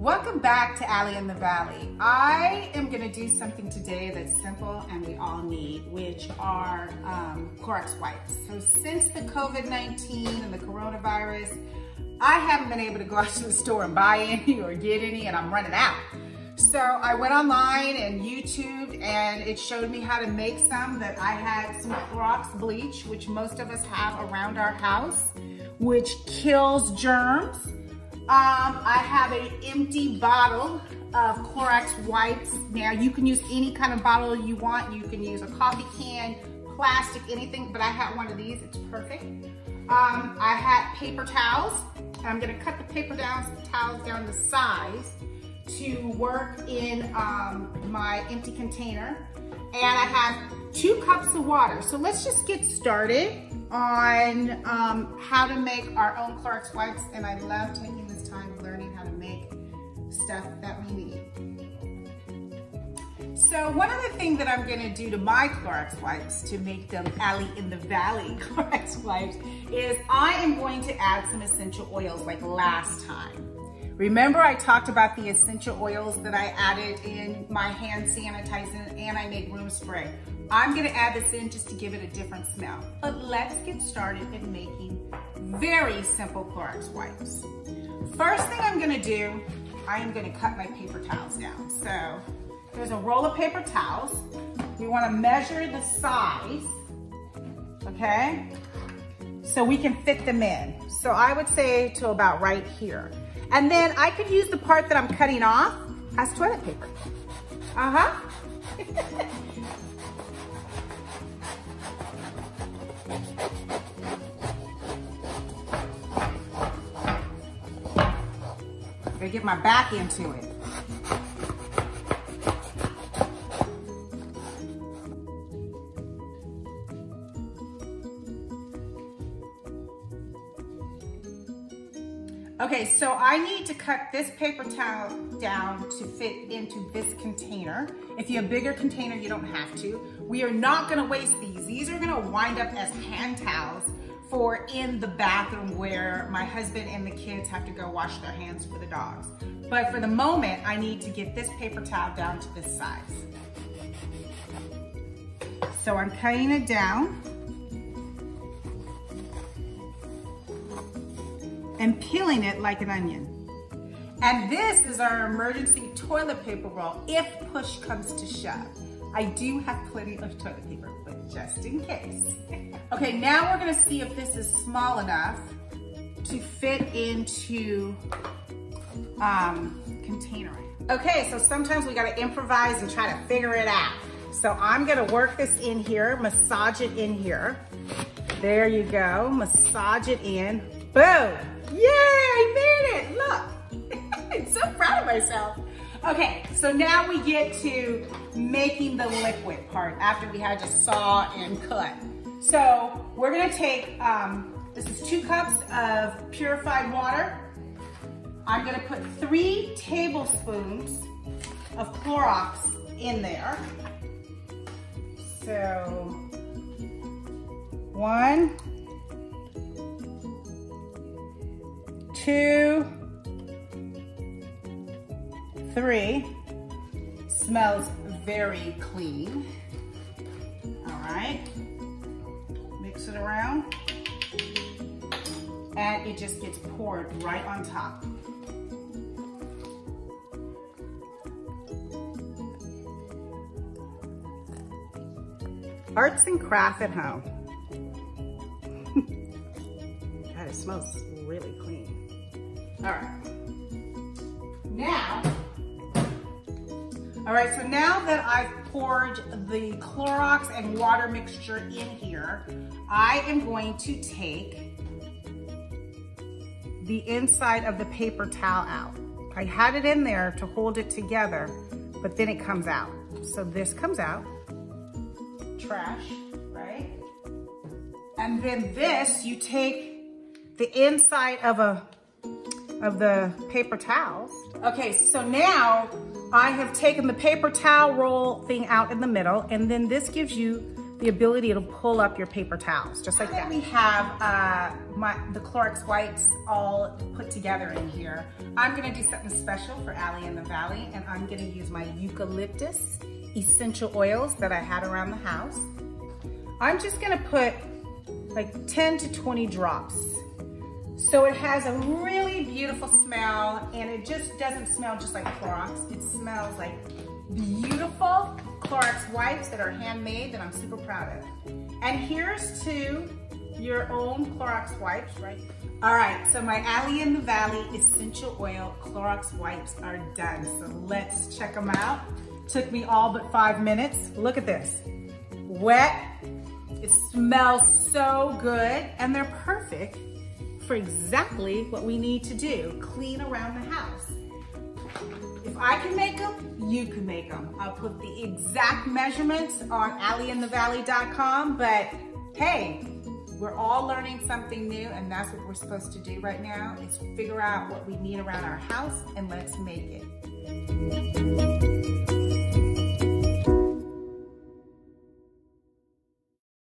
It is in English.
Welcome back to Allie in the Valley. I am gonna do something today that's simple and we all need, which are Clorox wipes. So since the COVID-19 and the coronavirus, I haven't been able to go out to the store and buy any or get any, and I'm running out. So I went online and YouTubed, and it showed me how to make some. That I had some Clorox bleach, which most of us have around our house, which kills germs. I have an empty bottle of Clorox wipes. Now you can use any kind of bottle you want. You can use a coffee can, plastic, anything, but I had one of these, it's perfect. I had paper towels. I'm gonna cut the paper towels down to size to work in my empty container. And I have 2 cups of water. So let's just get started on how to make our own Clorox wipes. And I love taking this time learning how to make stuff that we need. So one of the things that I'm gonna do to my Clorox wipes to make them Allie in the Valley Clorox wipes is I am going to add some essential oils like last time. Remember I talked about the essential oils that I added in my hand sanitizer and I made room spray. I'm gonna add this in just to give it a different smell. But let's get started in making very simple Clorox wipes. First thing I'm gonna do, I am gonna cut my paper towels down. So there's a roll of paper towels. We wanna measure the size, okay? So we can fit them in. So I would say to about right here. And then I could use the part that I'm cutting off as toilet paper. Gotta get my back into it. Okay, so I need to cut this paper towel down to fit into this container. If you have a bigger container, you don't have to. We are not gonna waste these. These are gonna wind up as hand towels for in the bathroom where my husband and the kids have to go wash their hands for the dogs. But for the moment, I need to get this paper towel down to this size. So I'm cutting it down and peeling it like an onion. And this is our emergency toilet paper roll if push comes to shove. I do have plenty of toilet paper, but just in case. Okay, now we're gonna see if this is small enough to fit into container. Okay, so sometimes we gotta improvise and try to figure it out. So I'm gonna work this in here, massage it in here. There you go, massage it in. Boom! Yay, I made it, look. I'm so proud of myself. Okay, so now we get to making the liquid part after we had to saw and cut. So we're gonna take, this is 2 cups of purified water. I'm gonna put 3 tablespoons of Clorox in there. So 1, 2, 3. Smells very clean. All right, mix it around. And it just gets poured right on top. Arts and craft at home. God, it smells really clean. All right, so now that I've poured the Clorox and water mixture in here, I am going to take the inside of the paper towel out. I had it in there to hold it together, but then it comes out. So this comes out, trash, right? And then this, you take the inside of the paper towels. Okay, so now I have taken the paper towel roll thing out in the middle, and then this gives you the ability to pull up your paper towels, just like that. We have the Clorox wipes all put together in here. I'm gonna do something special for Allie in the Valley, and I'm gonna use my eucalyptus essential oils that I had around the house. I'm just gonna put like 10 to 20 drops. So it has a really beautiful smell, and it just doesn't smell just like Clorox. It smells like beautiful Clorox wipes that are handmade that I'm super proud of. And here's to your own Clorox wipes, right? All right, so my Allie in the Valley essential oil Clorox wipes are done. So let's check them out. Took me all but 5 minutes. Look at this. Wet. It smells so good, and they're perfect for exactly what we need to do, clean around the house. If I can make them, you can make them. I'll put the exact measurements on allieinthevalley.com, but hey, we're all learning something new, and that's what we're supposed to do right now, is figure out what we need around our house, and let's make it.